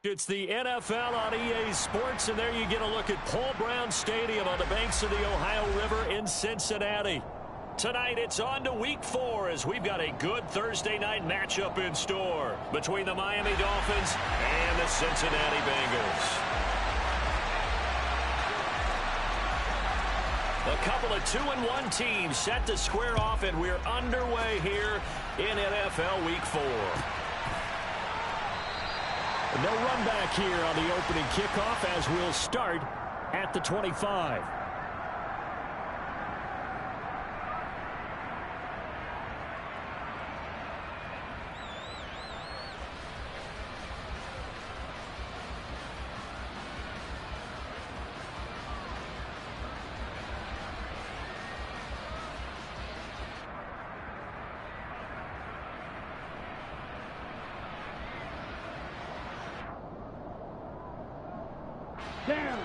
It's the NFL on EA Sports, and there you get a look at Paul Brown Stadium on the banks of the Ohio River in Cincinnati. Tonight, it's on to Week 4 as we've got a good Thursday night matchup in store between the Miami Dolphins and the Cincinnati Bengals. A couple of 2-1 teams set to square off, and we're underway here in NFL Week 4. No run back here on the opening kickoff as we'll start at the 25. Down.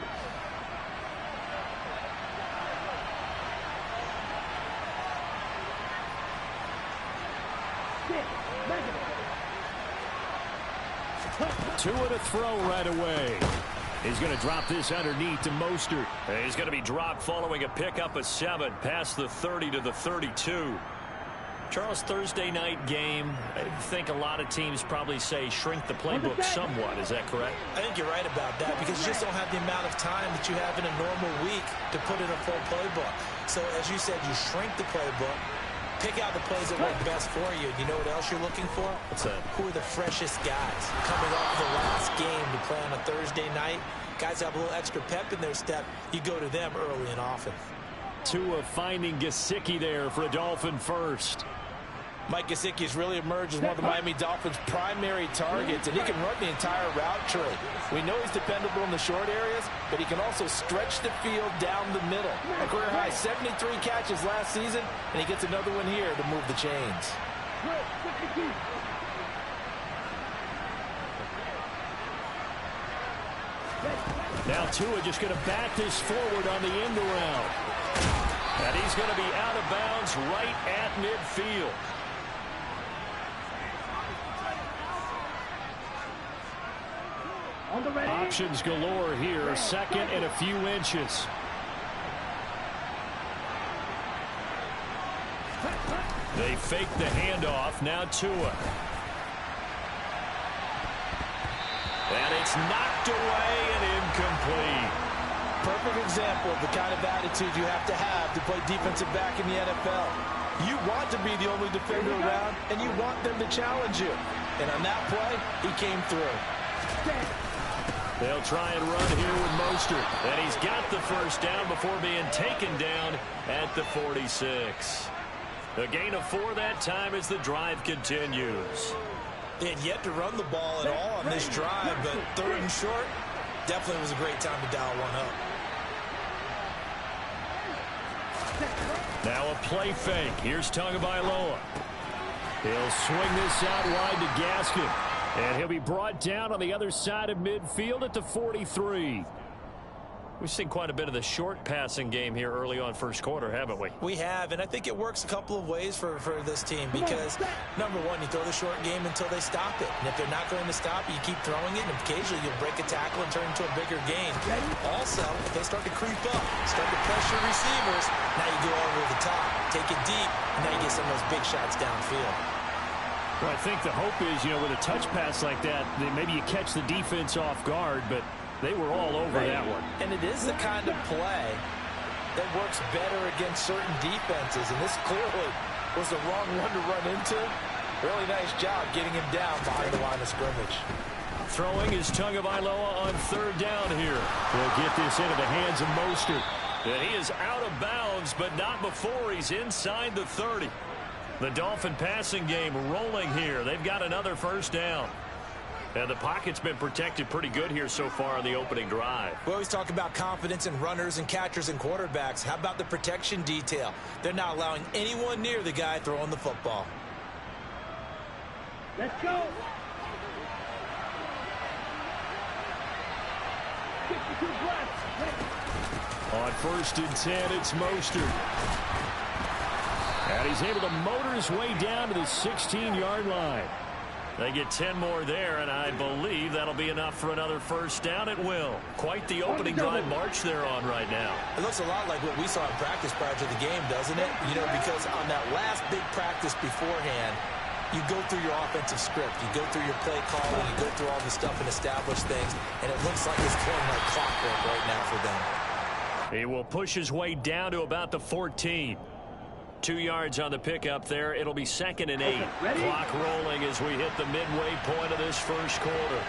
Two and a throw right away. He's going to drop this underneath to Mostert. He's going to be dropped following a pickup of 7 past the 30 to the 32. Charles, Thursday night game, I think a lot of teams probably say shrink the playbook somewhat. Is that correct? I think you're right about that because you just don't have the amount of time that you have in a normal week to put in a full playbook. So, as you said, you shrink the playbook, pick out the plays that work best for you. You know what else you're looking for? What's that? Who are the freshest guys coming off the last game to play on a Thursday night? Guys have a little extra pep in their step. You go to them early and often. Tua finding Gesicki there for a Dolphin first. Mike Gesicki has really emerged as one of the Miami Dolphins' primary targets, and he can run the entire route tree. We know he's dependable in the short areas, but he can also stretch the field down the middle. A career high 73 catches last season, and he gets another one here to move the chains. Now Tua just going to bat this forward on the end around. And he's going to be out of bounds right at midfield. Options galore here. Second and a few inches. They fake the handoff. Now Tua. And it's knocked away and incomplete. Perfect example of the kind of attitude you have to play defensive back in the NFL. You want to be the only defender around, and you want them to challenge you. And on that play, he came through. They'll try and run here with Mostert. And he's got the first down before being taken down at the 46. A gain of 4 that time as the drive continues. They had yet to run the ball at all on this drive, but third and short, definitely was a great time to dial one up. Now a play fake. Here's Tagovailoa. He'll swing this out wide to Gaskin. And he'll be brought down on the other side of midfield at the 43. We've seen quite a bit of the short passing game here early on first quarter, haven't we? We have, and I think it works a couple of ways for this team because, number one, you throw the short game until they stop it. And if they're not going to stop it, you keep throwing it, and occasionally you'll break a tackle and turn it into a bigger gain. Also, if they start to creep up, start to pressure receivers, now you go over the top, take it deep, and now you get some of those big shots downfield. Well, I think the hope is, with a touch pass like that, maybe you catch the defense off guard, but they were all over that one. And it is the kind of play that works better against certain defenses, and this clearly was the wrong one to run into. Really nice job getting him down behind the line of scrimmage. Throwing is Tagovailoa on third down here. We'll get this into the hands of Mostert. And he is out of bounds, but not before he's inside the 30. The Dolphin passing game rolling here. They've got another first down. And the pocket's been protected pretty good here so far on the opening drive. We always talk about confidence in runners and catchers and quarterbacks. How about the protection detail? They're not allowing anyone near the guy throwing the football. Let's go. On first and 10, it's Mostert. And he's able to motor his way down to the 16-yard line. They get 10 more there, and I believe that'll be enough for another first down. It will. Quite the opening drive march they're on right now. It looks a lot like what we saw in practice prior to the game, doesn't it? You know, because on that last big practice beforehand, you go through your offensive script. You go through your play calling. You go through all the stuff and establish things, and it looks like it's going like clockwork right now for them. He will push his way down to about the 14. 2 yards on the pickup there. It'll be 2nd and 8. Clock rolling as we hit the midway point of this first quarter.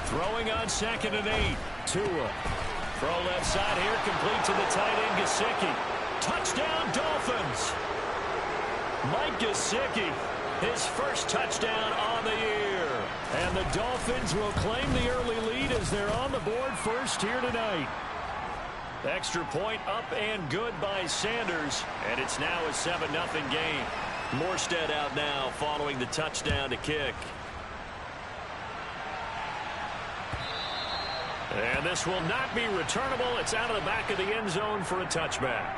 Throwing on 2nd and 8. Tua. Throw left side here, complete to the tight end, Gesicki. Touchdown, Dolphins. Mike Gesicki, his first touchdown on the year. And the Dolphins will claim the early lead as they're on the board first here tonight. Extra point up and good by Sanders, and it's now a 7-0 game. Morstead out now following the touchdown to kick. And this will not be returnable. It's out of the back of the end zone for a touchback.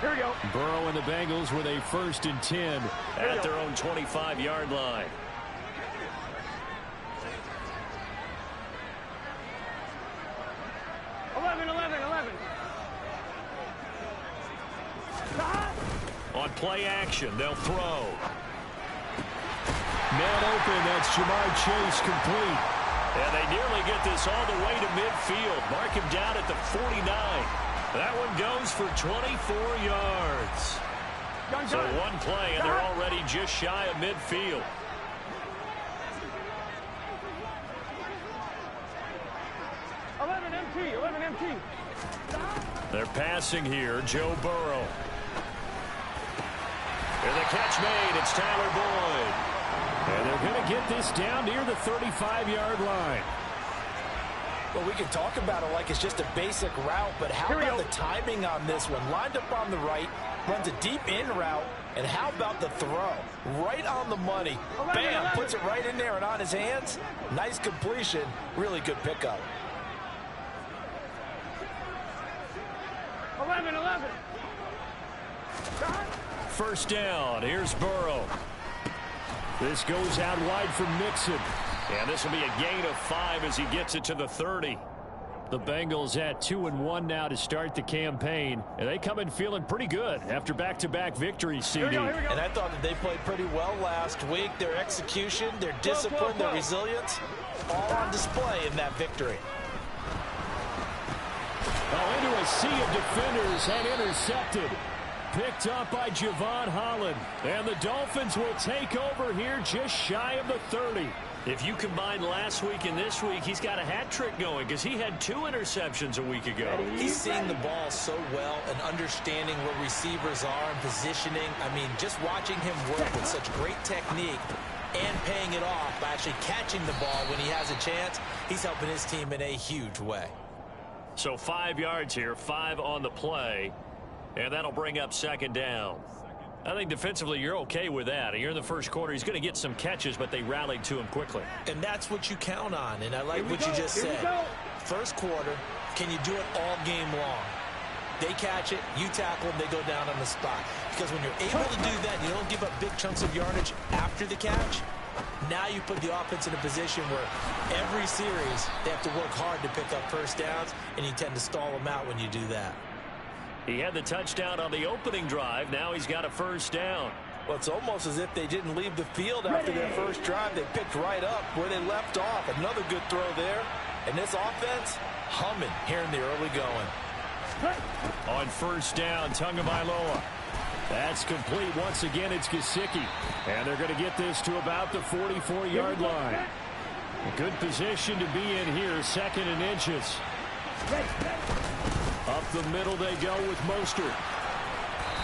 Here we go. Burrow and the Bengals with a 1st and 10 at their own 25-yard line. On play action, they'll throw. Man open, that's Jamar Chase complete. And they nearly get this all the way to midfield. Mark him down at the 49. That one goes for 24 yards. So one play, and they're already just shy of midfield. They're passing here, Joe Burrow. And the catch made, it's Tyler Boyd. And they're going to get this down near the 35-yard line. Well, we can talk about it like it's just a basic route, but how about the timing on this one? Lined up on the right, runs a deep in route, and how about the throw? Right on the money. Bam, puts it right in there and on his hands. Nice completion, really good pickup. 11. First down, here's Burrow. This goes out wide for Mixon. And this will be a gain of 5 as he gets it to the 30. The Bengals at 2-1 now to start the campaign. And they come in feeling pretty good after back-to-back victories, CD. Here we go. And I thought that they played pretty well last week. Their execution, their discipline, their resilience, all on display in that victory. Oh, into a sea of defenders and intercepted. Picked up by Javon Holland. And the Dolphins will take over here just shy of the 30. If you combine last week and this week, he's got a hat trick going because he had 2 interceptions a week ago. He's seeing the ball so well and understanding where receivers are and positioning. I mean, just watching him work with such great technique and paying it off by actually catching the ball when he has a chance, he's helping his team in a huge way. So 5 yards here, 5 on the play, and that'll bring up 2nd down. I think defensively you're okay with that. Here in the first quarter, he's going to get some catches, but they rallied to him quickly. And that's what you count on, and I like what you just said. First quarter, can you do it all game long? They catch it, you tackle them, they go down on the spot. Because when you're able to do that, you don't give up big chunks of yardage after the catch. Now you put the offense in a position where every series they have to work hard to pick up first downs, and you tend to stall them out when you do that. He had the touchdown on the opening drive. Now he's got a first down. Well, it's almost as if they didn't leave the field after their first drive. They picked right up where they left off. Another good throw there. And this offense, humming here in the early going. On first down, Tagovailoa. That's complete. Once again, it's Gesicki. And they're going to get this to about the 44-yard line. A good position to be in here, 2nd and inches. Up the middle they go with Mostert.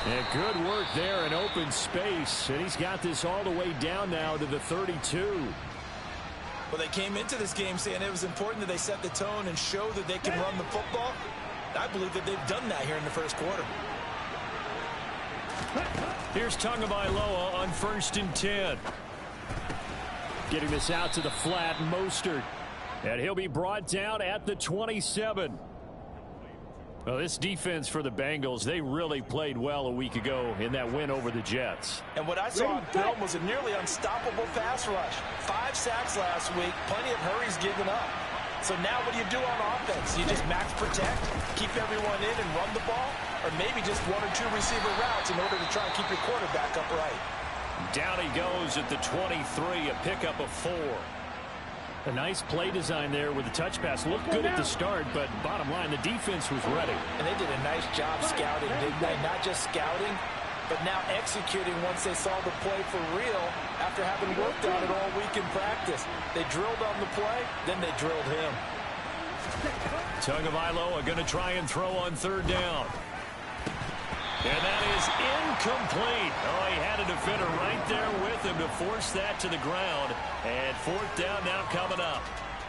And good work there in open space. And he's got this all the way down now to the 32. Well, they came into this game saying it was important that they set the tone and show that they can run the football. I believe that they've done that here in the first quarter. Here's Tagovailoa on 1st and 10. Getting this out to the flat, Mostert. And he'll be brought down at the 27. Well, this defense for the Bengals, they really played well a week ago in that win over the Jets. And what I saw on film was a nearly unstoppable pass rush. 5 sacks last week, plenty of hurries given up. So now what do you do on offense? You just max protect, keep everyone in and run the ball, or maybe just 1 or 2 receiver routes in order to try and keep your quarterback upright. Down he goes at the 23, a pickup of 4. A nice play design there with the touch pass. Looked good at the start, but bottom line, the defense was ready. And they did a nice job scouting, didn't they? Not just scouting, but now executing once they saw the play for real after having worked on it all week in practice. They drilled on the play, then they drilled him. Tagovailoa going to try and throw on 3rd down. And that is incomplete. Oh, he had a defender right there with him to force that to the ground. And 4th down now coming up.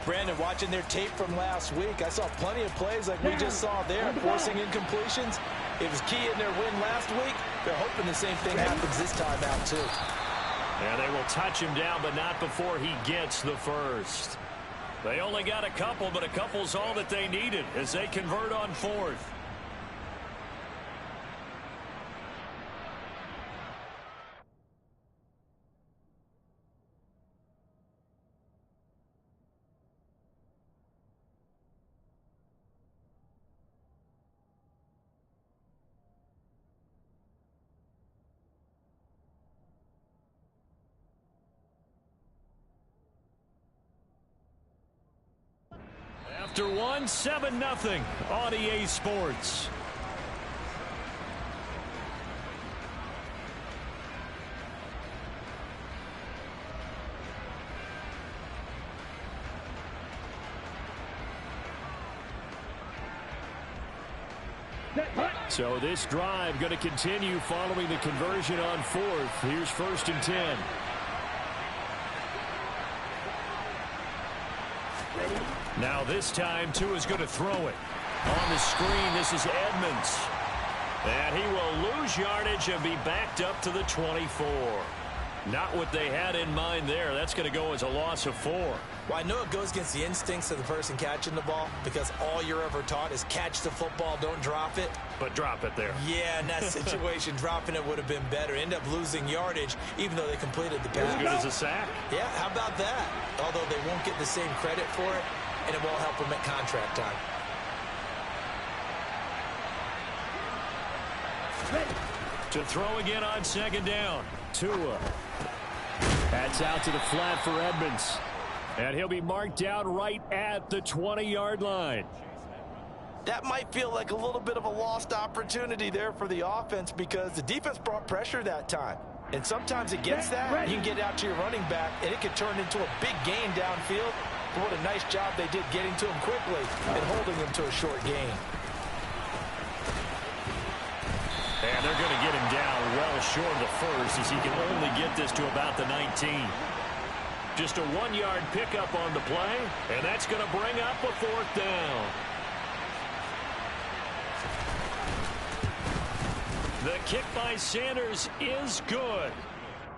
Brandon, watching their tape from last week, I saw plenty of plays like we just saw there, forcing incompletions. It was key in their win last week. They're hoping the same thing happens this time out, too. And they will touch him down, but not before he gets the first. They only got a couple, but a couple's all that they needed as they convert on 4th. After 1, 7-0 on EA Sports. So this drive going to continue following the conversion on 4th. Here's 1st and 10. Now this time, Tua's going to throw it. On the screen, this is Edmonds. And he will lose yardage and be backed up to the 24. Not what they had in mind there. That's going to go as a loss of 4. Well, I know it goes against the instincts of the person catching the ball because all you're ever taught is catch the football, don't drop it. But drop it there. Yeah, in that situation, dropping it would have been better. End up losing yardage, even though they completed the pass. As good as a sack. Yeah, how about that? Although they won't get the same credit for it, and it won't help them at contract time. To throw again on 2nd down. Tua. That's out to the flat for Edmonds. And he'll be marked down right at the 20-yard line. That might feel like a little bit of a lost opportunity there for the offense because the defense brought pressure that time. And sometimes against that, you can get out to your running back, and it can turn into a big gain downfield. But what a nice job they did getting to him quickly and holding him to a short gain. And they're going to get him down well short of the first as he can only get this to about the 19. Just a 1-yard pickup on the play, and that's going to bring up a 4th down. The kick by Sanders is good.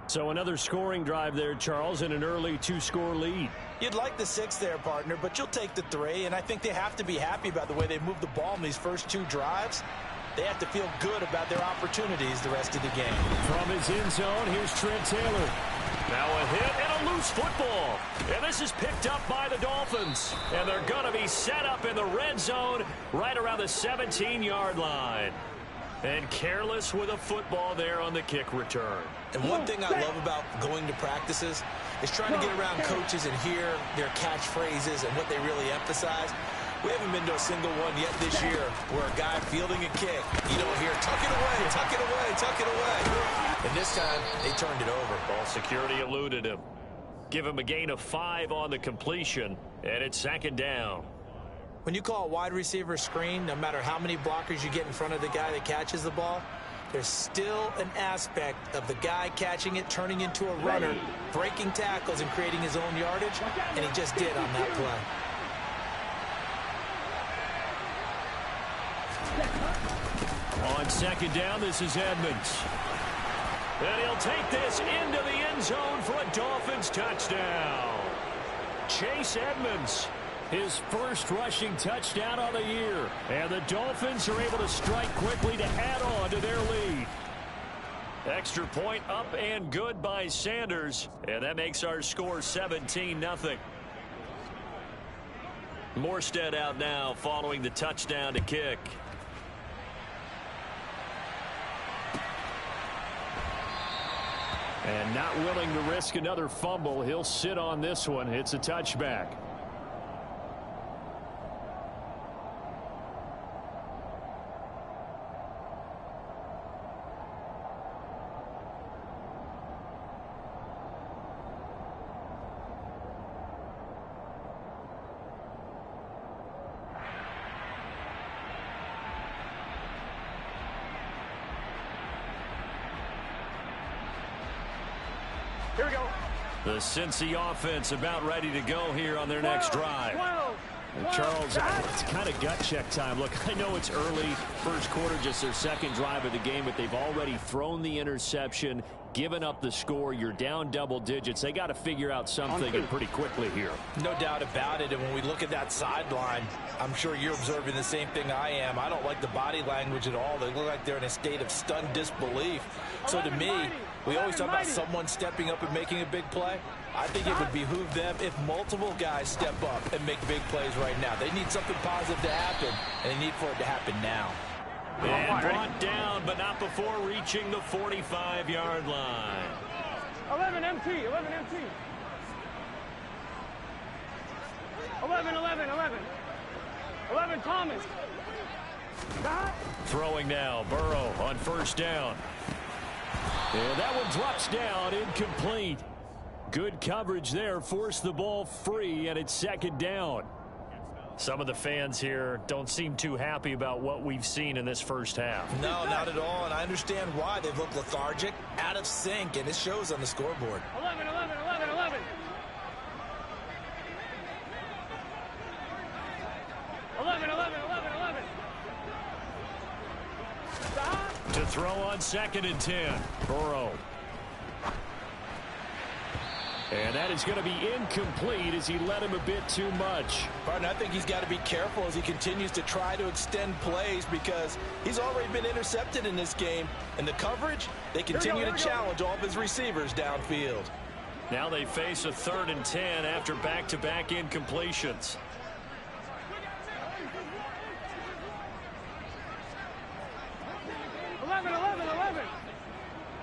So another scoring drive there, Charles, and an early 2-score lead. You'd like the 6 there, partner, but you'll take the 3, and I think they have to be happy about the way they moved the ball in these first 2 drives. They have to feel good about their opportunities the rest of the game. From his end zone, here's Trent Taylor. Now a hit and a loose football. And this is picked up by the Dolphins. And they're going to be set up in the red zone right around the 17-yard line. And careless with a football there on the kick return. And one thing I love about going to practices is trying to get around coaches and hear their catchphrases and what they really emphasize. We haven't been to a single one yet this year where a guy fielding a kick, you don't hear, tuck it away, tuck it away, tuck it away. And this time, they turned it over. Ball security eluded him. Give him a gain of 5 on the completion, and it's 2nd down. When you call a wide receiver screen, no matter how many blockers you get in front of the guy that catches the ball, there's still an aspect of the guy catching it, turning into a runner, breaking tackles and creating his own yardage, and he just did on that play. On 2nd down, this is Edmonds. And he'll take this into the end zone for a Dolphins touchdown. Chase Edmonds, his first rushing touchdown of the year. And the Dolphins are able to strike quickly to add on to their lead. Extra point up and good by Sanders. And that makes our score 17-0. Morstead out now following the touchdown to kick. And not willing to risk another fumble. He'll sit on this one. It's a touchback. Here we go. The Cincy offense about ready to go here on their next drive. Charles, it's kind of gut check time. Look, I know it's early, first quarter, just their second drive of the game, but they've already thrown the interception, given up the score. You're down double digits. They got to figure out something and pretty quickly here. No doubt about it. And when we look at that sideline, I'm sure you're observing the same thing I am. I don't like the body language at all. They look like they're in a state of stunned disbelief. So to me, we always talk about someone stepping up and making a big play. I think it would behoove them if multiple guys step up and make big plays right now. They need something positive to happen, and they need for it to happen now. And brought down, but not before reaching the 45-yard line. 11 MT, 11 MT. 11, 11, 11. 11 Thomas. Throwing now, Burrow on first down. And that one drops down, incomplete. Good coverage there, forced the ball free, and it's second down. Some of the fans here don't seem too happy about what we've seen in this first half. No, not at all, and I understand why. They've looked lethargic, out of sync, and it shows on the scoreboard. 11, 11, 11, 11. 11, 11, 11, 11. Stop. To throw on 2nd and 10. Burrow. And that is going to be incomplete as he led him a bit too much. Pardon, I think he's got to be careful as he continues to try to extend plays because he's already been intercepted in this game. And the coverage, they continue to challenge all of his receivers downfield. Now they face a 3rd and 10 after back-to-back incompletions. Eleven, 11, 11.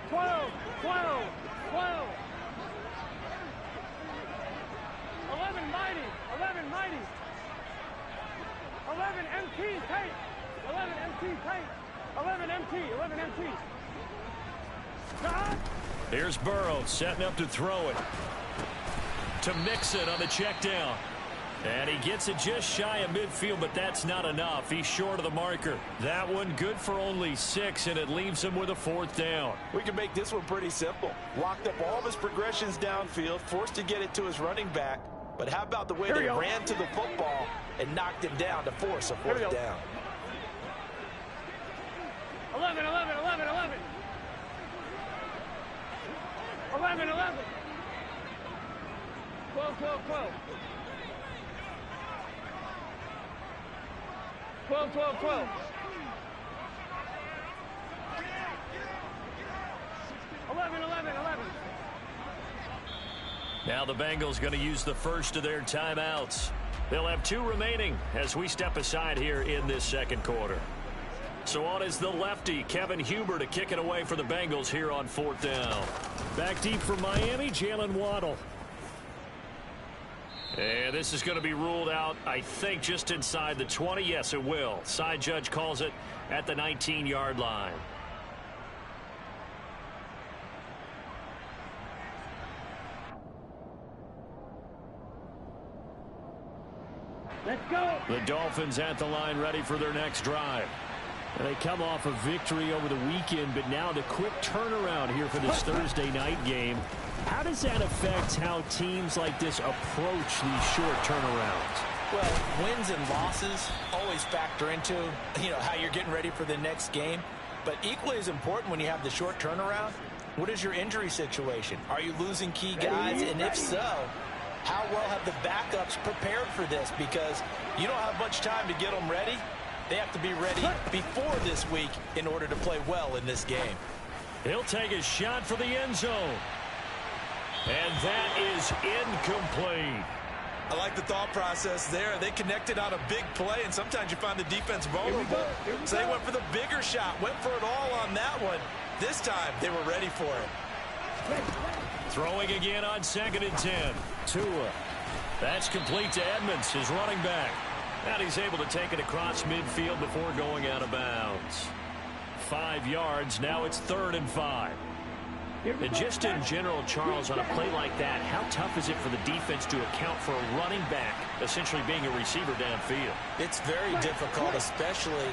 12, 12, 12. 11 mighty, 11 mighty. 11 MT tight. 11 MT tight. 11 MT, 11 MT. Stop. Here's Burrow setting up to throw it. To Mixon on the check down. And he gets it just shy of midfield, but that's not enough. He's short of the marker. That one good for only 6, and it leaves him with a 4th down. We can make this one pretty simple. Locked up all of his progressions downfield, forced to get it to his running back. But how about the way they ran to the football and knocked him down to force a 4th down? 11, 11, 11, 11. 11, 11. 12, 12, 12. 12, 12, 12. 11, 11, 11. Now the Bengals going to use the first of their timeouts. They'll have 2 remaining as we step aside here in this second quarter. So on is the lefty, Kevin Huber, to kick it away for the Bengals here on 4th down. Back deep for Miami, Jalen Waddle. And this is going to be ruled out, I think, just inside the 20. Yes, it will. Side judge calls it at the 19-yard line. Let's go. The Dolphins at the line ready for their next drive. And they come off a victory over the weekend, but now the quick turnaround here for this Thursday night game. How does that affect how teams like this approach these short turnarounds? Well, wins and losses always factor into, how you're getting ready for the next game. But equally as important when you have the short turnaround What is your injury situation? Are you losing key guys? And if so, how well have the backups prepared for this? Because you don't have much time to get them ready. They have to be ready before this week in order to play well in this game. He'll take a shot for the end zone. And that is incomplete. I like the thought process there. They connected on a big play, and sometimes you find the defense vulnerable. So they went for the bigger shot, went for it all on that one. This time, they were ready for it. Throwing again on 2nd and 10. Tua. That's complete to Edmonds, his running back. And he's able to take it across midfield before going out of bounds. 5 yards. Now it's 3rd and 5. And just in general, Charles, on a play like that, how tough is it for the defense to account for a running back essentially being a receiver downfield? It's very difficult, especially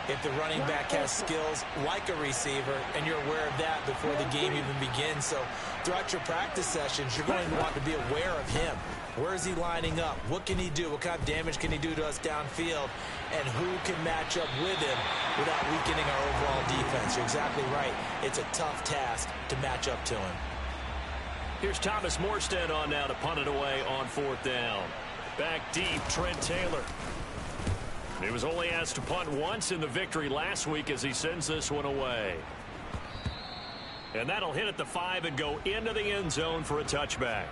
if the running back has skills like a receiver, and you're aware of that before the game even begins. So throughout your practice sessions, you're going to want to be aware of him. Where is he lining up? What can he do? What kind of damage can he do to us downfield? And who can match up with him without weakening our overall defense? You're exactly right. It's a tough task to match up to him. Here's Thomas Morstead on now to punt it away on 4th down. Back deep, Trent Taylor. He was only asked to punt once in the victory last week as he sends this one away. And that'll hit at the 5 and go into the end zone for a touchback.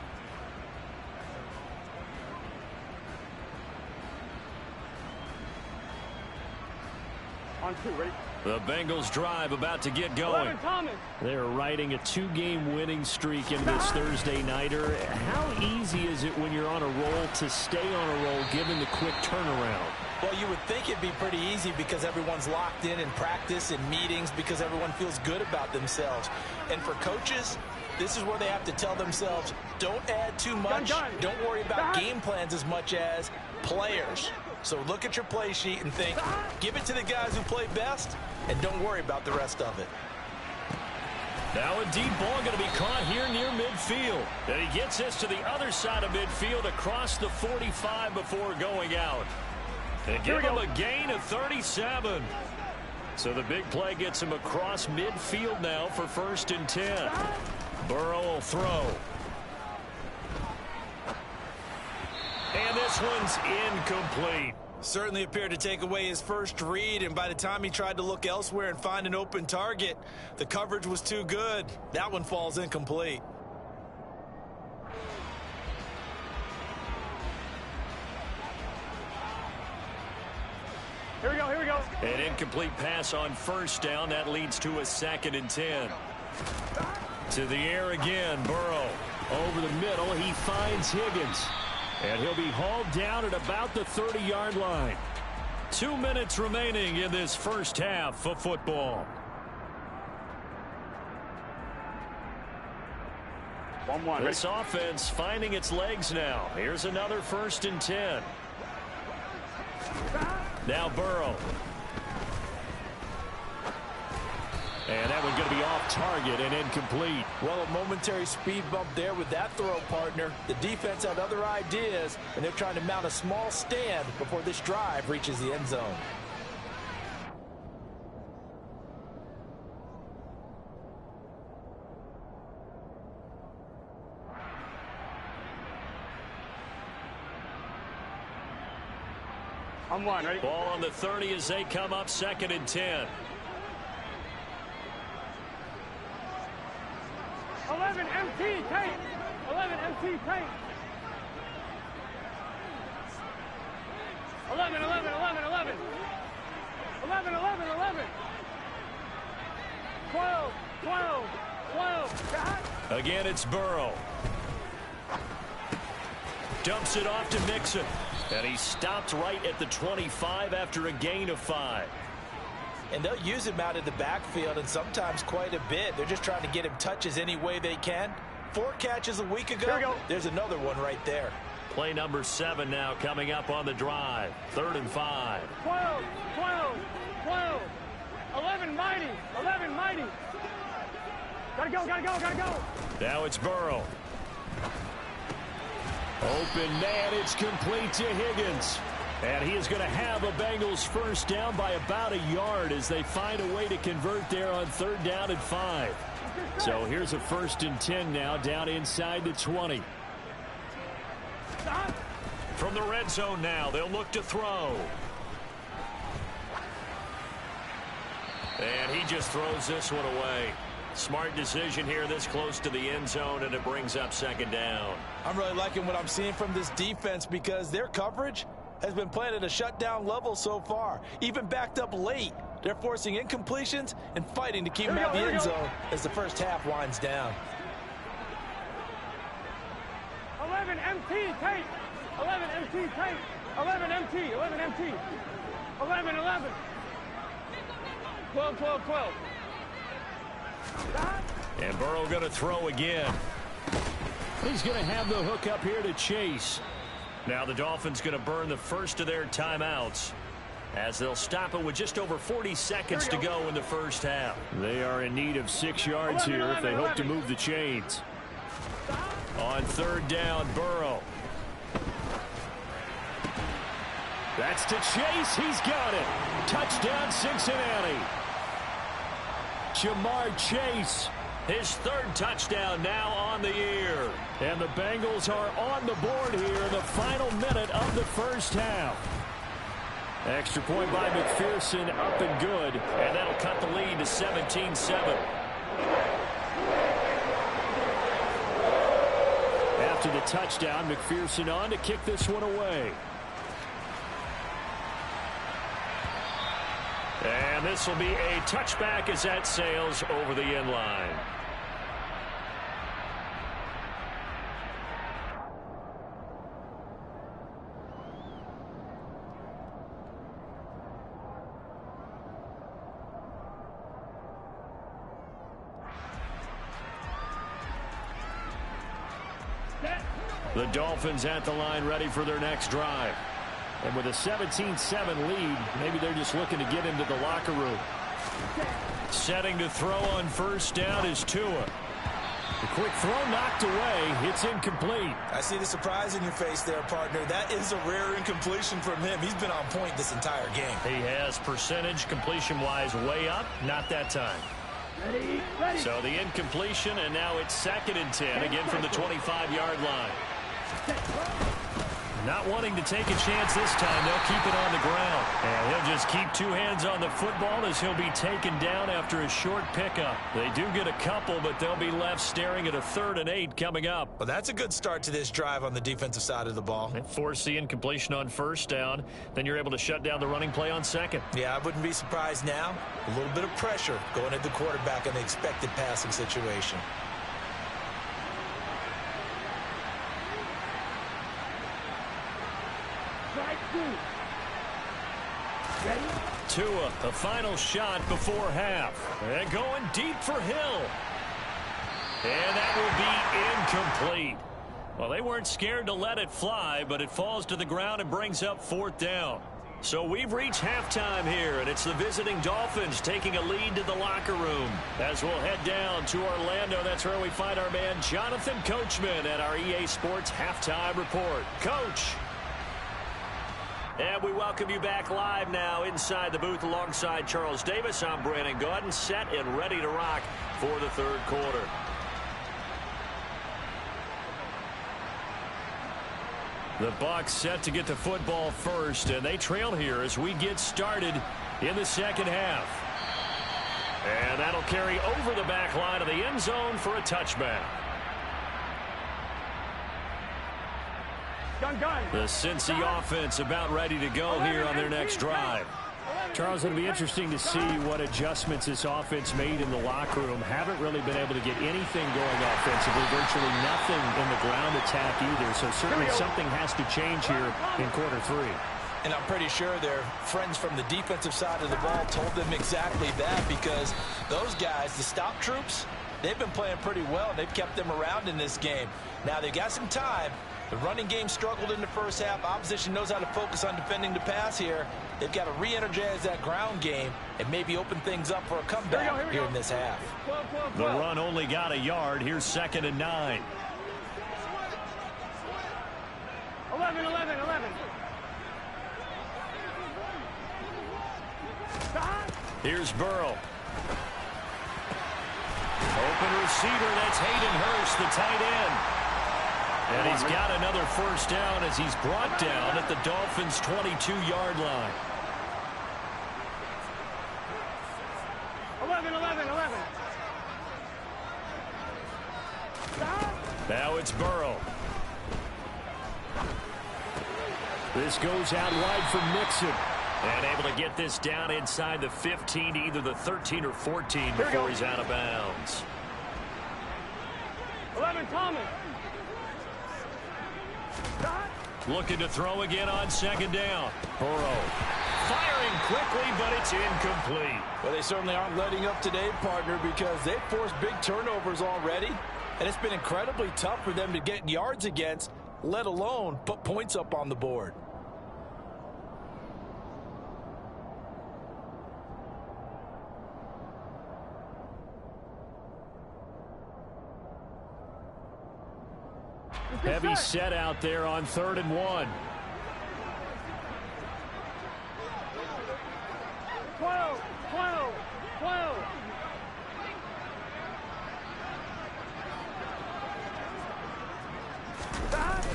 On 2, ready? The Bengals drive about to get going. 11, Thomas. They're riding a 2-game winning streak in this Thursday nighter. How easy is it when you're on a roll to stay on a roll given the quick turnaround? Well, you would think it'd be pretty easy because everyone's locked in practice and meetings because everyone feels good about themselves. And for coaches, this is where they have to tell themselves, don't add too much. Don't worry about game plans as much as players. So look at your play sheet and think, give it to the guys who play best, and don't worry about the rest of it. Now a deep ball going to be caught here near midfield. And he gets this to the other side of midfield across the 45 before going out. And give him a gain of 37. So the big play gets him across midfield now for 1st and 10. Burrow will throw. And this one's incomplete. Certainly appeared to take away his first read, and by the time he tried to look elsewhere and find an open target, the coverage was too good. That one falls incomplete. Here we go, here we go. An incomplete pass on 1st down. That leads to a 2nd and 10. To the air again, Burrow. Over the middle, he finds Higgins. And he'll be hauled down at about the 30-yard line. 2 minutes remaining in this first half of football. 1-1. This offense finding its legs now. Here's another 1st and 10. Now Burrow. And that one's going to be off target and incomplete. Well, a momentary speed bump there with that throw, partner. The defense had other ideas, and they're trying to mount a small stand before this drive reaches the end zone. I'm 1, ready? Ball on the 30 as they come up 2nd and 10. 11 MT tape. 11 MT tape. 11, 11, 11, 11. 11, 11, 11. 12, 12, 12. Again, it's Burrow. Dumps it off to Mixon. And he stopped right at the 25 after a gain of 5. And they'll use him out of the backfield, and sometimes quite a bit. They're just trying to get him touches any way they can. 4 catches a week ago. There's another one right there. Play number 7 now coming up on the drive. 3rd and 5. 12, 12, 12. 11 mighty. 11 mighty. Gotta go, gotta go, gotta go. Now it's Burrow. Open man, it's complete to Higgins. And he is going to have a Bengals 1st down by about a yard as they find a way to convert there on 3rd down and 5. So here's a 1st and 10 now, down inside the 20. From the red zone now, they'll look to throw. And he just throws this one away. Smart decision here this close to the end zone, and it brings up 2nd down. I'm really liking what I'm seeing from this defense because their coverage has been playing at a shutdown level so far. Even backed up late, they're forcing incompletions and fighting to keep them out of the end zone as the first half winds down. 11 MT, tape. 11 MT, tape. 11 MT, 11 MT. 11, 11. 12, 12, 12. And Burrow going to throw again. He's going to have the hook up here to Chase. Now the Dolphins going to burn the first of their timeouts as they'll stop it with just over 40 seconds to go in the first half. They are in need of 6 yards here if they hope to move the chains. On 3rd down, Burrow. That's to Chase. He's got it. Touchdown, Cincinnati. Jamar Chase, his 3rd touchdown now on the year. And the Bengals are on the board here in the final minute of the first half. Extra point by McPherson, up and good. And that'll cut the lead to 17-7. After the touchdown, McPherson on to kick this one away. And this will be a touchback as that sails over the end line. The Dolphins at the line ready for their next drive. And with a 17-7 lead, maybe they're just looking to get into the locker room. Setting to throw on 1st down is Tua. The quick throw knocked away. It's incomplete. I see the surprise in your face there, partner. That is a rare incompletion from him. He's been on point this entire game. He has percentage completion-wise way up. Not that time. Ready. So the incompletion, and now it's 2nd and 10, again from the 25-yard line. Not wanting to take a chance this time. They'll keep it on the ground. And he'll just keep 2 hands on the football as he'll be taken down after a short pickup. They do get a couple, but they'll be left staring at a 3rd and 8 coming up. Well, that's a good start to this drive on the defensive side of the ball. They force the incompletion on 1st down. Then you're able to shut down the running play on 2nd. Yeah, I wouldn't be surprised now. A little bit of pressure going at the quarterback in the expected passing situation. Tua, a final shot before half. And going deep for Hill. And that will be incomplete. Well, they weren't scared to let it fly, but it falls to the ground and brings up 4th down. So we've reached halftime here, and it's the visiting Dolphins taking a lead to the locker room. As we'll head down to Orlando, that's where we find our man Jonathan Coachman at our EA Sports Halftime Report. Coach. And we welcome you back live now inside the booth alongside Charles Davis. I'm Brandon Gaudin, set and ready to rock for the 3rd quarter. The Bucs set to get the football first, and they trail here as we get started in the 2nd half. And that'll carry over the back line of the end zone for a touchback. The Cincy offense about ready to go here on their next drive. Charles, it'll be interesting to see what adjustments this offense made in the locker room. Haven't really been able to get anything going offensively, virtually nothing in the ground attack either. So certainly something has to change here in quarter 3. And I'm pretty sure their friends from the defensive side of the ball told them exactly that, because those guys, the stop troops, they've been playing pretty well, and they've kept them around in this game. Now they've got some time. The running game struggled in the first half. Opposition knows how to focus on defending the pass here. They've got to re-energize that ground game and maybe open things up for a comeback here in this half. The run only got a yard. Here's 2nd and 9. 11. Here's Burrow. Open receiver, that's Hayden Hurst, the tight end. And he's got another first down as he's brought down at the Dolphins' 22-yard line. 11. Now it's Burrow. This goes out wide for Mixon. And able to get this down inside the 15 to either the 13 or 14 before he's out of bounds. 11, Thomas. Looking to throw again on second down. Burrow firing quickly, but it's incomplete. Well, they certainly aren't letting up today, partner, because they've forced big turnovers already. And it's been incredibly tough for them to get yards against, let alone put points up on the board. Heavy set out there on 3rd and 1. 12.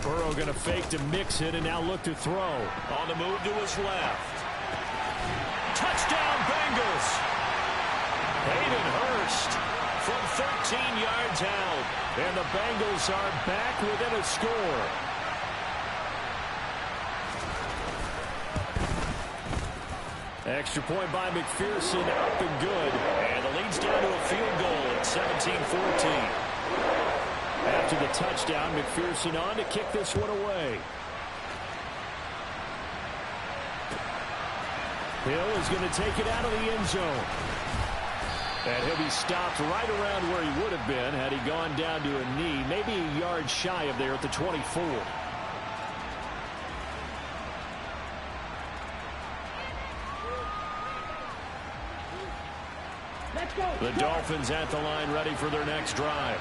Burrow going to fake to mix it and now look to throw. On the move to his left. Touchdown Bengals. Hayden Hurst from 13 yards out. And the Bengals are back within a score. Extra point by McPherson, up and good. And the lead's down to a field goal at 17-14. After the touchdown, McPherson on to kick this one away. Hill is going to take it out of the end zone. And he'll be stopped right around where he would have been had he gone down to a knee, maybe a yard shy of there at the 24. The Dolphins at the line ready for their next drive.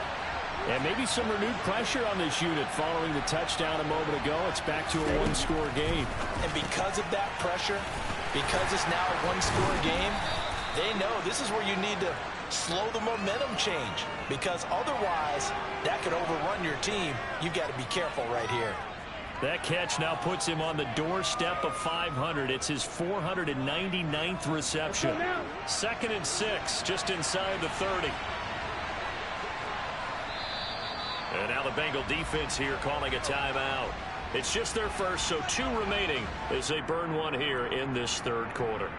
And maybe some renewed pressure on this unit following the touchdown a moment ago. It's back to a one-score game. And because of that pressure, because it's now a one-score game, they know this is where you need to slow the momentum change, because otherwise that could overrun your team. You've got to be careful right here. That catch now puts him on the doorstep of 500. It's his 499th reception. 2nd and 6, just inside the 30. And now the Bengal defense here calling a timeout. It's just their first, so 2 remaining as they burn one here in this 3rd quarter.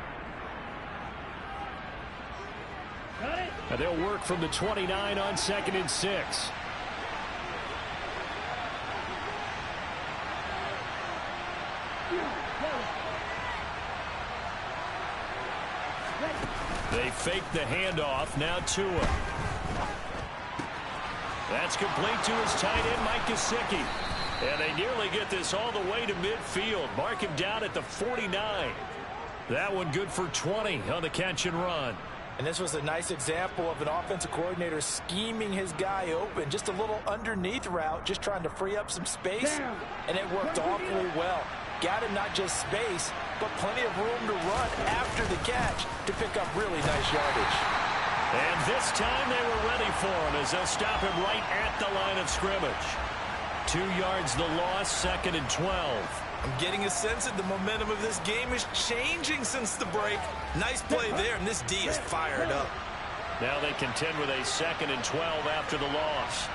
And they'll work from the 29 on 2nd and 6. They fake the handoff. Now Tua. That's complete to his tight end, Mike Gesicki. And they nearly get this all the way to midfield. Mark him down at the 49. That one good for 20 on the catch and run. And this was a nice example of an offensive coordinator scheming his guy open. Just a little underneath route, just trying to free up some space. And it worked awfully well. Got him not just space, but plenty of room to run after the catch to pick up really nice yardage. And this time they were ready for him as they'll stop him right at the line of scrimmage. 2 yards the loss, 2nd and 12. I'm getting a sense that the momentum of this game is changing since the break. Nice play there, and this D is fired up. Now they contend with a 2nd and 12 after the loss.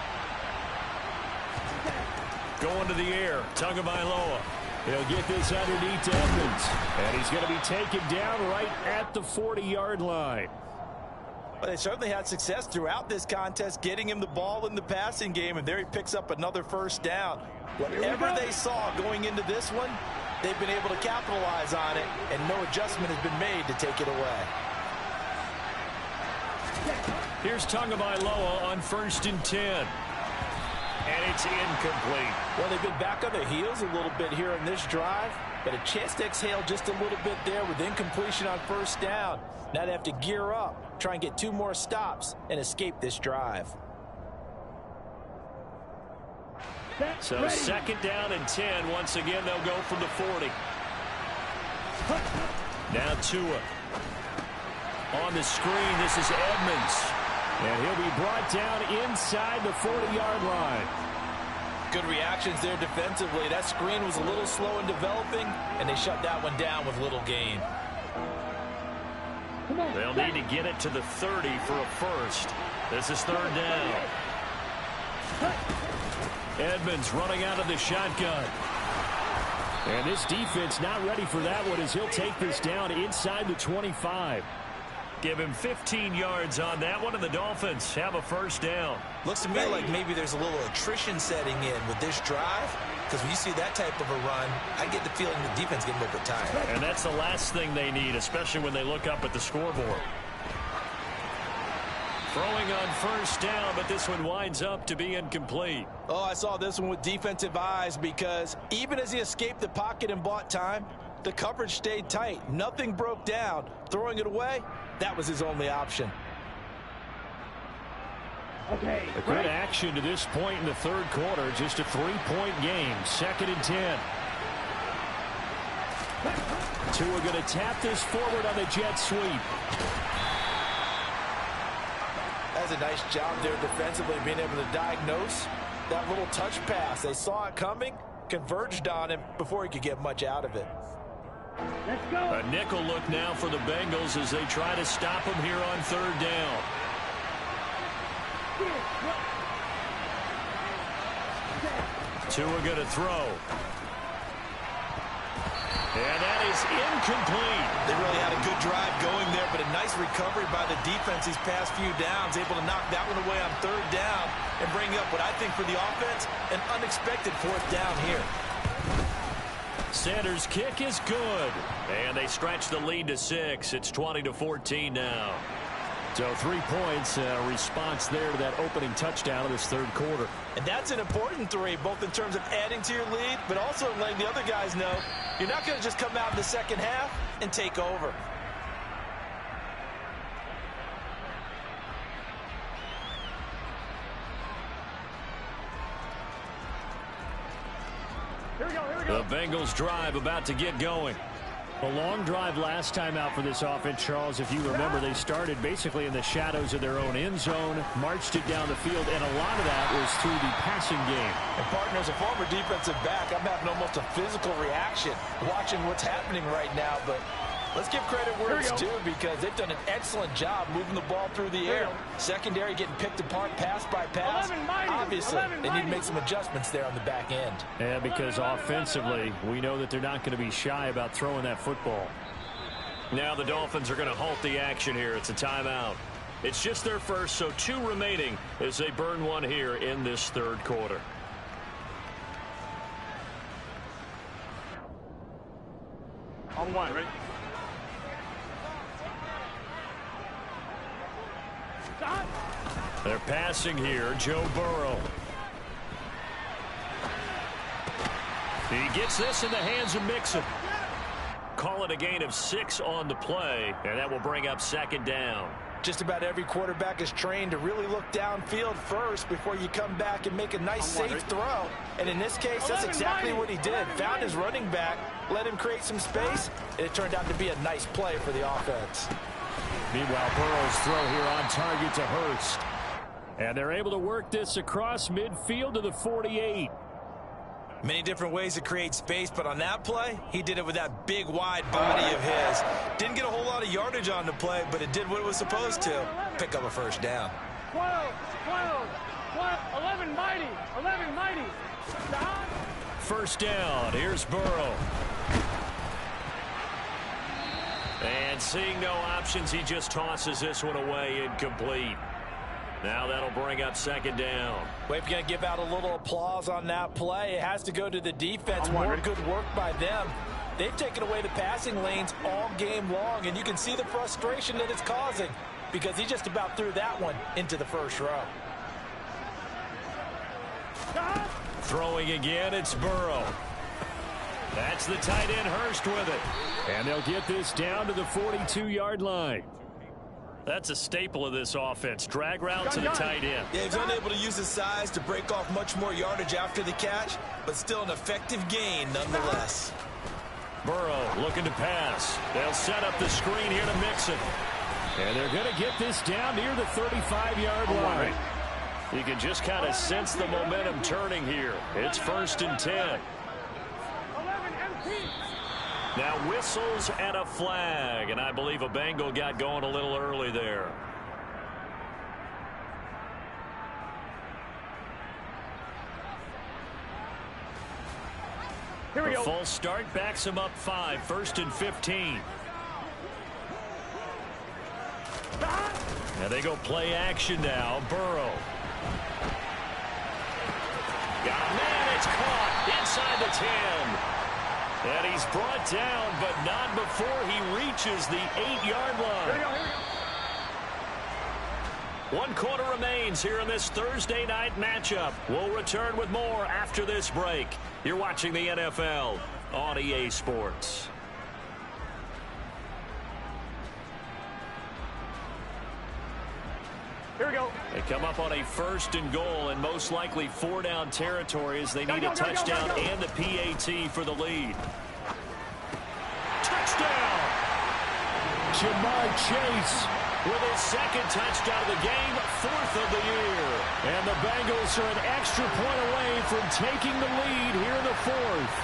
Going to the air, Tagovailoa. He'll get this underneath to Edmonds. And he's going to be taken down right at the 40-yard line. Well, they certainly had success throughout this contest, getting him the ball in the passing game, and there he picks up another first down. Whatever they saw going into this one, they've been able to capitalize on it, and no adjustment has been made to take it away. Here's Tagovailoa on 1st and 10. And it's incomplete. Well, they've been back on their heels a little bit here in this drive, but a chance to exhale just a little bit there with incompletion on 1st down. Now they have to gear up, try and get 2 more stops, and escape this drive. So 2nd down and 10. Once again, they'll go from the 40. Now Tua. On the screen, this is Edmonds. And he'll be brought down inside the 40-yard line. Good reactions there defensively. That screen was a little slow in developing, and they shut that one down with little gain. They'll need to get it to the 30 for a first. This is third down. Edmonds running out of the shotgun. And this defense not ready for that one as he'll take this down inside the 25. Give him 15 yards on that one, and the Dolphins have a first down. Looks to me like maybe there's a little attrition setting in with this drive, because when you see that type of a run, I get the feeling the defense getting a little bit tired. And that's the last thing they need, especially when they look up at the scoreboard. Throwing on first down, but this one winds up to be incomplete. Oh, I saw this one with defensive eyes, because even as he escaped the pocket and bought time, the coverage stayed tight. Nothing broke down. Throwing it away, that was his only option. Okay. A good action to this point in the third quarter. Just a 3-point game. 2nd and 10. Tua going to tap this forward on the jet sweep. That's a nice job there defensively, being able to diagnose that little touch pass. They saw it coming, converged on him before he could get much out of it. Let's go. A nickel look now for the Bengals as they try to stop him here on third down. Tua going to throw. And that is incomplete. They really had a good drive going there, but a nice recovery by the defense these past few downs, able to knock that one away on third down and bring up what I think for the offense, an unexpected fourth down here. Sanders' kick is good. And they stretch the lead to 6. It's 20-14 now. So 3 points, response there to that opening touchdown of this third quarter. And that's an important 3, both in terms of adding to your lead, but also letting the other guys know you're not going to just come out in the second half and take over. Here we go, here we go. The Bengals drive about to get going. A long drive last time out for this offense, Charles. If you remember, they started basically in the shadows of their own end zone, marched it down the field, and a lot of that was through the passing game. And, partner, as a former defensive back, I'm having almost a physical reaction watching what's happening right now. But let's give credit where it's due, because they've done an excellent job moving the ball through the air. Secondary getting picked apart pass by pass. Obviously, they need to make some adjustments there on the back end. Yeah, because offensively, we know that they're not going to be shy about throwing that football. Now the Dolphins are going to halt the action here. It's a timeout. It's just their first, so 2 remaining as they burn one here in this third quarter. On 1, ready? Stop. They're passing here. Joe Burrow. He gets this in the hands of Mixon. Call it a gain of 6 on the play, and that will bring up 2nd down. Just about every quarterback is trained to really look downfield first before you come back and make a nice, safe throw. And in this case, that's exactly what he did. Found his running back, let him create some space, and it turned out to be a nice play for the offense. Meanwhile, Burrow's throw here on target to Hurst. And they're able to work this across midfield to the 48. Many different ways to create space, but on that play, he did it with that big, wide body of his. Didn't get a whole lot of yardage on the play, but it did what it was supposed to. Pick up a first down. 12, 11 mighty, 11 mighty. Stop. First down. Here's Burrow. And seeing no options, he just tosses this one away incomplete. Now that'll bring up 2nd down. Well, if you're going to give out a little applause on that play, it has to go to the defense. More good work by them. They've taken away the passing lanes all game long, and you can see the frustration that it's causing, because he just about threw that one into the first row. Throwing again, it's Burrow. That's the tight end, Hurst, with it. And they'll get this down to the 42-yard line. That's a staple of this offense. Drag route to the tight end. Yeah, he's unable to use his size to break off much more yardage after the catch, but still an effective gain nonetheless. Burrow looking to pass. They'll set up the screen here to Mixon. And they're going to get this down near the 35-yard line. You can just kind of sense the momentum turning here. It's 1st and 10. Now whistles and a flag, and I believe a Bengal got going a little early there. Here we The go. false start backs him up 5, 1st and 15. And they go play action now. Burrow. Got a man, it's caught inside the 10. And he's brought down, but not before he reaches the 8-yard line. Here we go, here we go. 1 quarter remains here in this Thursday night matchup. We'll return with more after this break. You're watching the NFL on EA Sports. Here we go. They come up on a 1st and goal and most likely 4-down territory as they need a touchdown and the PAT for the lead. Touchdown! Jamar Chase with his 2nd touchdown of the game, 4th of the year. And the Bengals are an extra point away from taking the lead here in the 4th.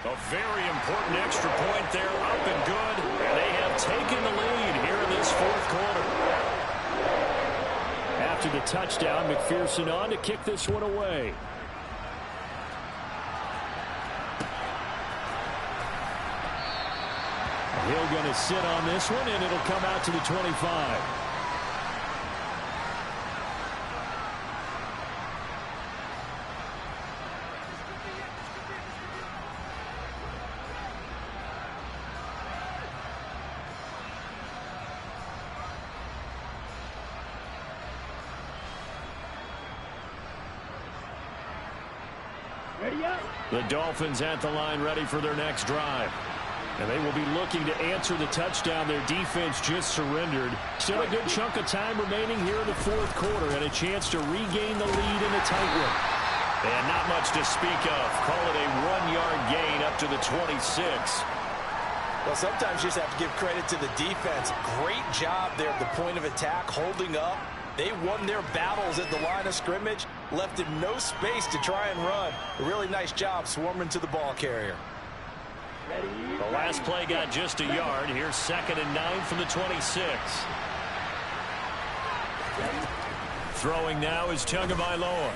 A very important extra point there, up and good. And they have taken the lead here in this 4th quarter. After the touchdown, McPherson on to kick this one away. Hill going to sit on this one, and it'll come out to the 25. Ready up. The Dolphins at the line ready for their next drive. And they will be looking to answer the touchdown their defense just surrendered. Still a good chunk of time remaining here in the 4th quarter and a chance to regain the lead in a tight one. And not much to speak of. Call it a 1-yard gain up to the 26. Well, sometimes you just have to give credit to the defense. Great job there at the point of attack, holding up. They won their battles at the line of scrimmage, left him no space to try and run. A really nice job swarming to the ball carrier. The last play got just a yard. Here's 2nd and 9 from the 26. Throwing now is Tagovailoa.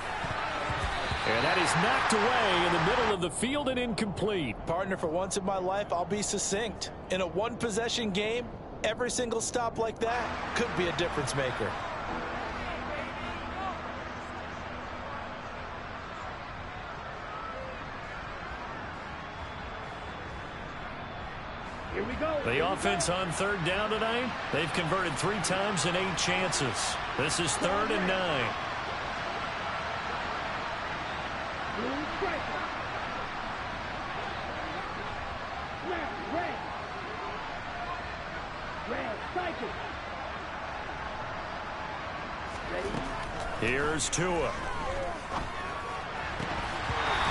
And that is knocked away in the middle of the field and incomplete. Partner, for once in my life, I'll be succinct. In a one-possession game, every single stop like that could be a difference maker. Here we go. The offense on 3rd down tonight, they've converted 3 times in 8 chances. This is 3rd and 9. Blue striker. Red cycle. Ready. Here's Tua.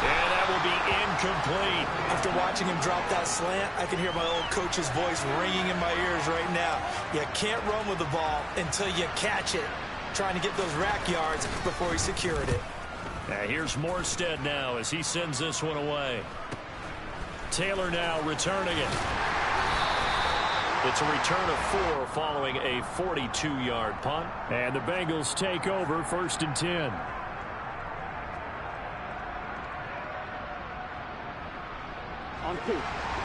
And that will be incomplete. After watching him drop that slant, I can hear my old coach's voice ringing in my ears right now. You can't run with the ball until you catch it. Trying to get those rack yards before he secured it. Here's Morstead now as he sends this one away. Taylor now returning it. It's a return of 4 following a 42-yard punt. And the Bengals take over 1st and 10. On 2.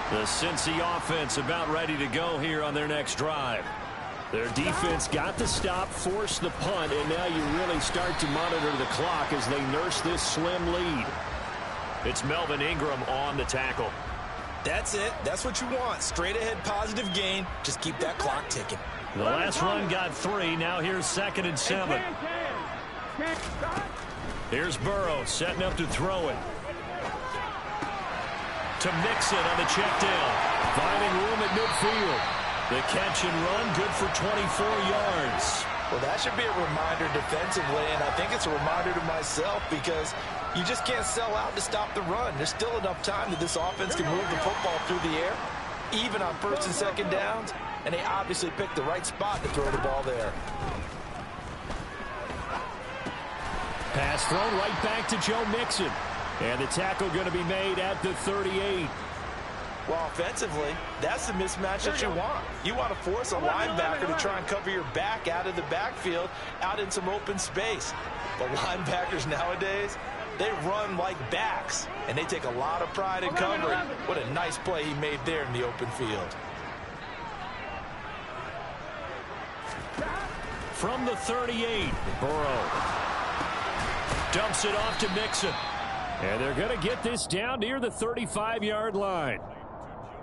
The Cincy offense about ready to go here on their next drive. Their defense got the stop, forced the punt, and now you really start to monitor the clock as they nurse this slim lead. It's Melvin Ingram on the tackle. That's it. That's what you want. Straight ahead positive gain. Just keep that clock ticking. The last run got 3. Now here's 2nd and 7. Here's Burrow setting up to throw it. To Mixon on the check down. Finding room at midfield. The catch and run good for 24 yards. Well, that should be a reminder defensively, and I think it's a reminder to myself because you just can't sell out to stop the run. There's still enough time that this offense can move the football through the air. even on first and second downs, and they obviously picked the right spot to throw the ball there. Pass thrown right back to Joe Mixon. And the tackle going to be made at the 38. Well, offensively, that's the mismatch that you want. You want to force a linebacker to try and cover your back out of the backfield, out in some open space. But linebackers nowadays, they run like backs, and they take a lot of pride in covering. What a nice play he made there in the open field. From the 38, Burrow dumps it off to Mixon. And they're going to get this down near the 35-yard line.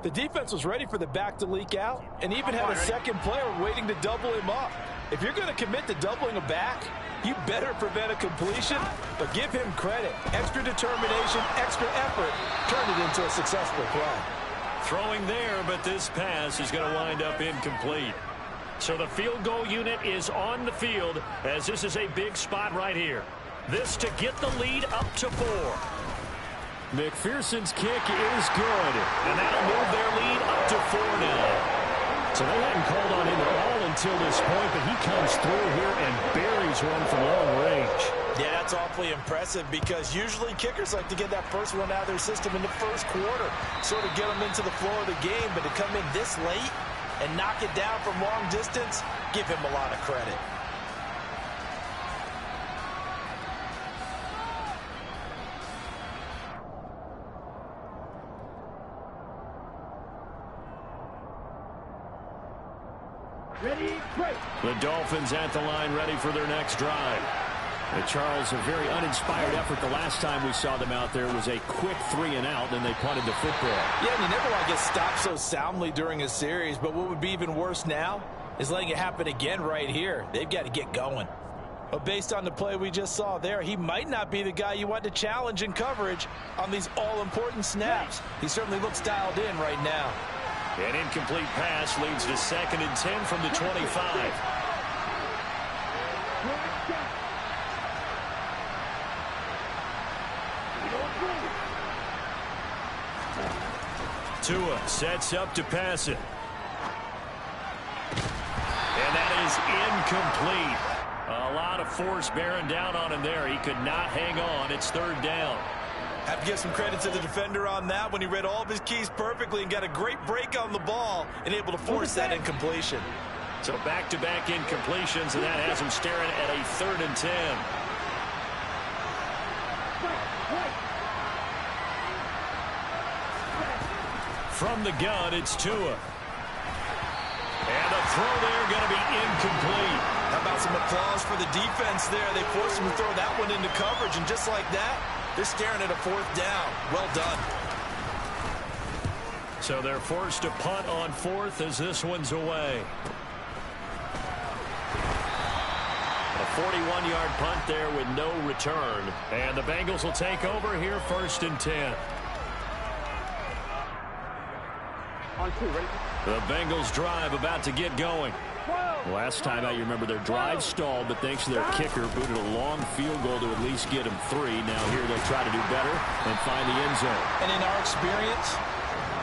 The defense was ready for the back to leak out and even had a second player waiting to double him up. If you're going to commit to doubling a back, you better prevent a completion, but give him credit. Extra determination, extra effort, turned it into a successful play. Throwing there, but this pass is going to wind up incomplete. So the field goal unit is on the field as this is a big spot right here. This to get the lead up to 4. McPherson's kick is good, and that'll move their lead up to 4 now. So they hadn't called on him at all until this point, but he comes through here and buries one from long range. Yeah, that's awfully impressive because usually kickers like to get that first one out of their system in the first quarter, sort of get them into the flow of the game, but to come in this late and knock it down from long distance, give him a lot of credit. Ready, break. The Dolphins at the line ready for their next drive. Charles, a very uninspired effort the last time we saw them out there was a quick 3-and-out, and they punted the football. Yeah, and you never want to get stopped so soundly during a series, but what would be even worse now is letting it happen again right here. They've got to get going. But based on the play we just saw there, he might not be the guy you want to challenge in coverage on these all-important snaps. He certainly looks dialed in right now. An incomplete pass leads to 2nd and 10 from the 25. Tua sets up to pass it. And that is incomplete. A lot of force bearing down on him there. He could not hang on. It's 3rd down. Have to give some credit to the defender on that when he read all of his keys perfectly and got a great break on the ball and able to force that incompletion. So back-to-back incompletions, and that has him staring at a 3rd and 10. From the gun, it's Tua. And the throw there going to be incomplete. How about some applause for the defense there? They forced him to throw that one into coverage, and just like that, they're staring at a 4th down. Well done. So they're forced to punt on 4th as this one's away. A 41-yard punt there with no return. And the Bengals will take over here 1st and 10. On 2, ready? The Bengals drive about to get going. Last time out, you remember their drive stalled, but thanks to their kicker, booted a long field goal to at least get them 3. Now here they'll try to do better and find the end zone. And in our experience,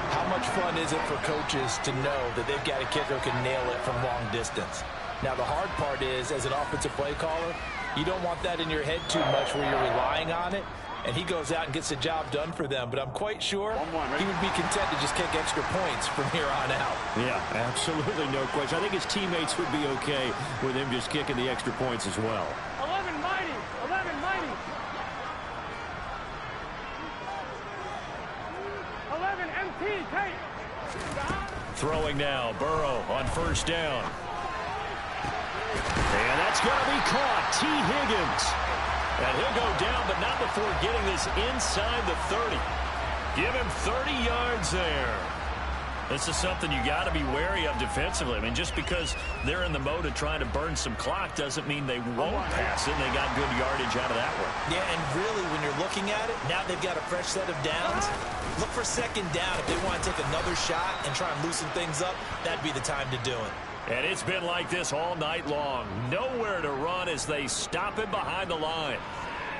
how much fun is it for coaches to know that they've got a kicker who can nail it from long distance? Now the hard part is, as an offensive play caller, you don't want that in your head too much where you're relying on it. And he goes out and gets the job done for them. But I'm quite sure he would be content to just kick extra points from here on out. Yeah, absolutely no question. I think his teammates would be okay with him just kicking the extra points as well. 11 mighty. 11 mighty. 11 MT, take. Throwing now, Burrow on 1st down. And that's going to be caught. T. Higgins. And he'll go down, but not before getting this inside the 30. Give him 30 yards there. This is something you got to be wary of defensively. I mean, just because they're in the mode of trying to burn some clock doesn't mean they won't pass it. And they got good yardage out of that one. Yeah, and really, when you're looking at it, now they've got a fresh set of downs. Look for 2nd down. If they want to take another shot and try and loosen things up, that'd be the time to do it. And it's been like this all night long. Nowhere to run as they stop him behind the line.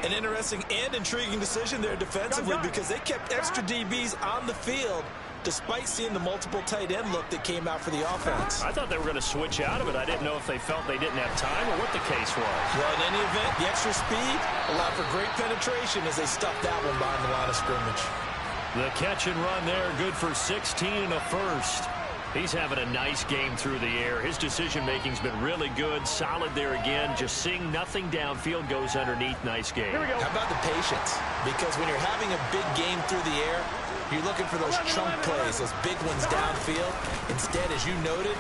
An interesting and intriguing decision there defensively because they kept extra DBs on the field despite seeing the multiple tight end look that came out for the offense. I thought they were going to switch out of it. I didn't know if they felt they didn't have time or what the case was. Well, in any event, the extra speed allowed for great penetration as they stuffed that one behind the line of scrimmage. The catch and run there, good for 16 and a first. He's having a nice game through the air. His decision-making's been really good. Solid there again. Just seeing nothing downfield goes underneath. Nice game. Here we go. How about the patience? Because when you're having a big game through the air, you're looking for those chunk plays, those big ones downfield. Instead, as you noted,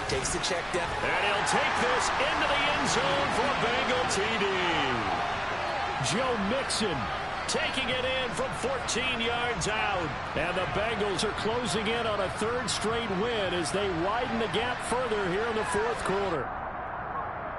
takes the check down. And he'll take this into the end zone for Bengal TD. Joe Mixon taking it in from 14 yards out. And the Bengals are closing in on a third straight win as they widen the gap further here in the fourth quarter.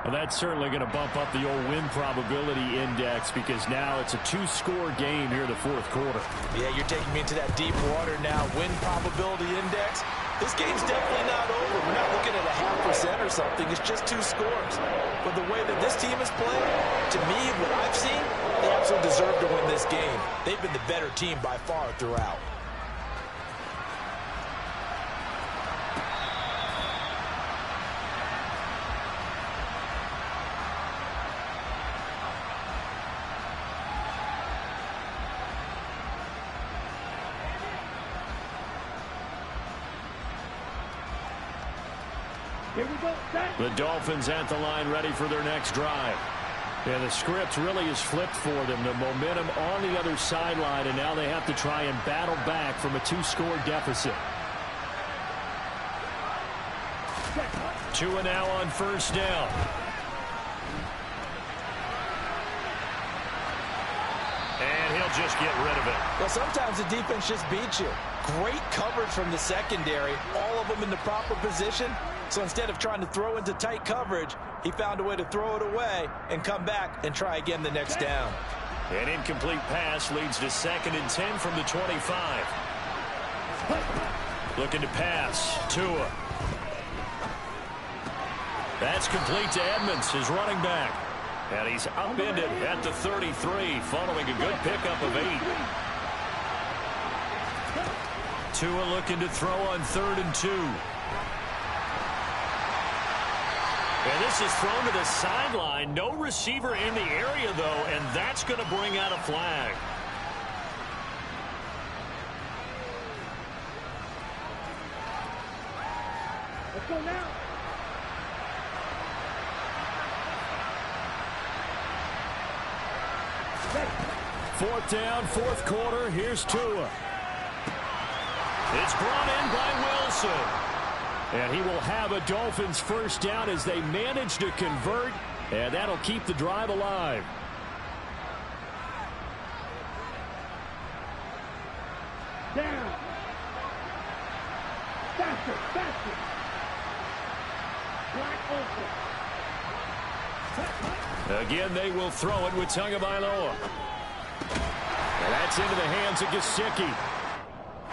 Well, that's certainly going to bump up the old win probability index because now it's a two-score game here in the fourth quarter. Yeah, you're taking me into that deep water now. Win probability index. This game's definitely not over. We're not looking at a 0.5% or something. It's just 2 scores. But the way that this team is playing, to me, what I've seen, they absolutely deserve to win this game. They've been the better team by far throughout. Here we go. Set. The Dolphins at the line ready for their next drive. Yeah, the script really is flipped for them. The momentum on the other sideline, and now they have to try and battle back from a 2-score deficit. Tua now on first down. And he'll just get rid of it. Well, sometimes the defense just beats you. Great coverage from the secondary, all of them in the proper position. So instead of trying to throw into tight coverage, he found a way to throw it away and come back and try again the next down. An incomplete pass leads to 2nd and 10 from the 25. Looking to pass. Tua. That's complete to Edmonds, his running back. And he's upended at the 33 following a good pickup of 8. Tua looking to throw on 3rd and 2. And this is thrown to the sideline. No receiver in the area, though, and that's going to bring out a flag. Let's go now. Fourth down, fourth quarter. Here's Tua. It's brought in by Wilson. And he will have a Dolphins first down as they manage to convert, and that'll keep the drive alive. Down. Faster, faster. Black open. Again, they will throw it with Tagovailoa. And that's into the hands of Gesicki.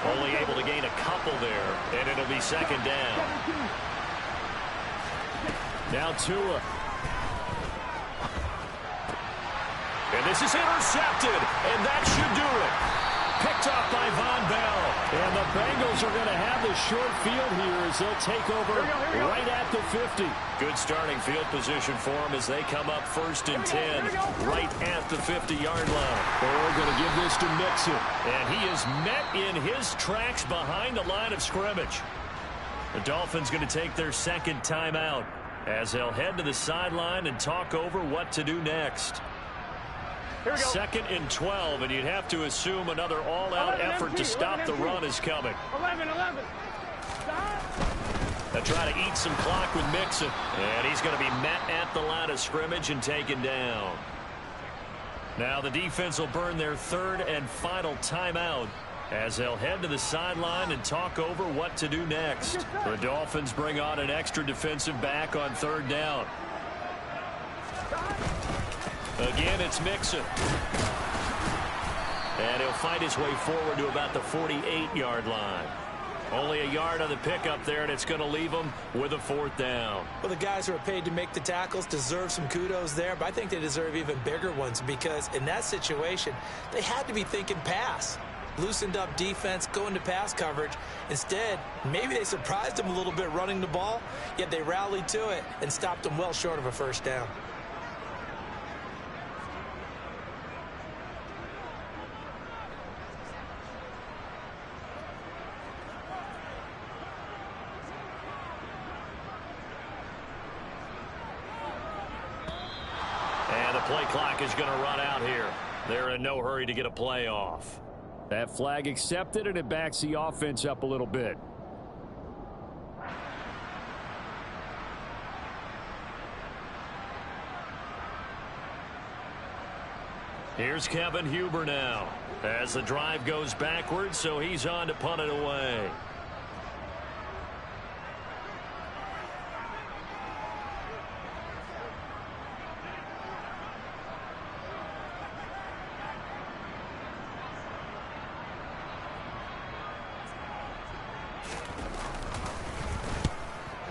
Only able to gain a couple there, and it'll be 2nd down. Now Tua. And this is intercepted, and that should do it. Picked off by Von Bell. And the Bengals are going to have the short field here as they'll take over right at the 50. Good starting field position for them as they come up 1st and 10 right at the 50-yard line. They're going to give this to Mixon. And he is met in his tracks behind the line of scrimmage. The Dolphins going to take their 2nd timeout as they'll head to the sideline and talk over what to do next. 2nd and 12, and you'd have to assume another all-out effort to stop the run is coming. 11. They'll try to eat some clock with Mixon, and he's going to be met at the line of scrimmage and taken down. Now the defense will burn their 3rd and final timeout as they'll head to the sideline and talk over what to do next. The Dolphins bring on an extra defensive back on 3rd down. Again, it's Mixon. And he'll fight his way forward to about the 48-yard line. Only a yard on the pickup there, and it's going to leave him with a 4th down. Well, the guys who are paid to make the tackles deserve some kudos there, but I think they deserve even bigger ones because in that situation, they had to be thinking pass. loosened up defense, going to pass coverage. Instead, maybe they surprised them a little bit running the ball, yet they rallied to it and stopped them well short of a first down. And the play clock is going to run out here. They're in no hurry to get a play off. That flag accepted, and it backs the offense up a little bit. Here's Kevin Huber now as the drive goes backwards, so he's on to punt it away.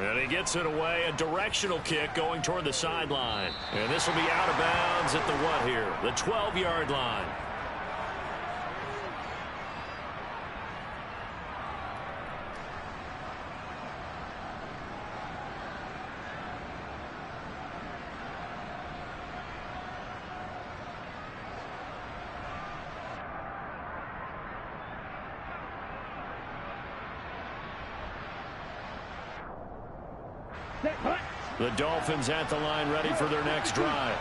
And he gets it away, a directional kick going toward the sideline. And this will be out of bounds at the what here? The 12-yard line. The Dolphins at the line, ready for their next drive.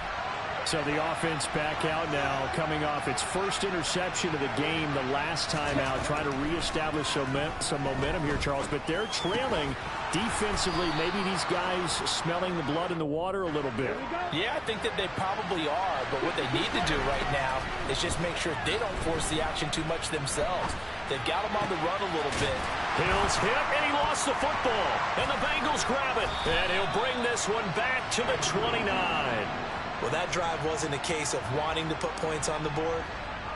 So the offense back out now, coming off its first interception of the game the last time out, trying to reestablish some momentum here, Charles. But they're trailing defensively. Maybe these guys smelling the blood in the water a little bit. Yeah, I think that they probably are. But what they need to do right now is just make sure they don't force the action too much themselves. They've got him on the run a little bit. Hill's hit, and he lost the football. And the Bengals grab it. And he'll bring this one back to the 29. Well, that drive wasn't a case of wanting to put points on the board.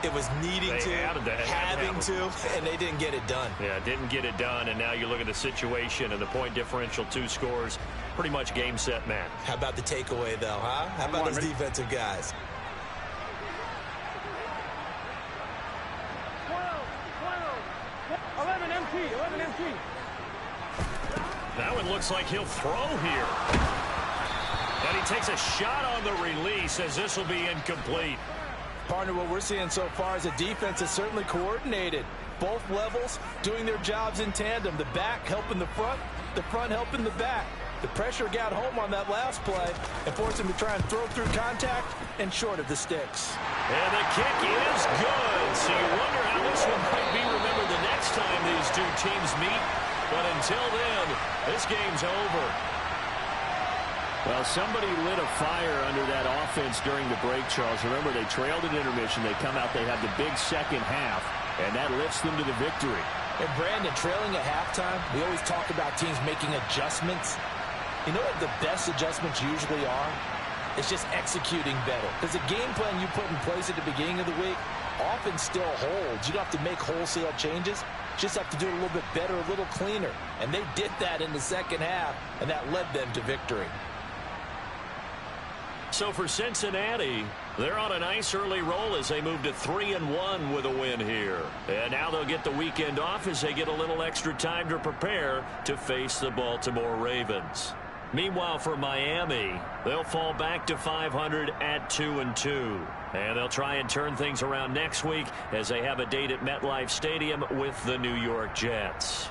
It was needing to, having to, and they didn't get it done. Yeah, didn't get it done, and now you look at the situation and the point differential, 2 scores, pretty much game, set, match. How about the takeaway, though, huh? How about those defensive guys? 11 MT, 11 MT. That one looks like he'll throw here. And he takes a shot on the release as this will be incomplete. Partner, what we're seeing so far is a defense is certainly coordinated. Both levels doing their jobs in tandem. The back helping the front helping the back. The pressure got home on that last play and forced him to try and throw through contact and short of the sticks. And the kick is good. So you wonder how this one might be remembered the next time these two teams meet. But until then, this game's over. Well, somebody lit a fire under that offense during the break, Charles. Remember, they trailed at intermission. They come out, they have the big second half, and that lifts them to the victory. And Brandon, trailing at halftime, we always talk about teams making adjustments. You know what the best adjustments usually are? It's just executing better. Because the game plan you put in place at the beginning of the week often still holds. You don't have to make wholesale changes. You just have to do it a little bit better, a little cleaner. And they did that in the second half, and that led them to victory. So for Cincinnati, they're on a nice early roll as they move to 3-1 with a win here. And now they'll get the weekend off as they get a little extra time to prepare to face the Baltimore Ravens. Meanwhile, for Miami, they'll fall back to 500 at 2-2. And they'll try and turn things around next week as they have a date at MetLife Stadium with the New York Jets.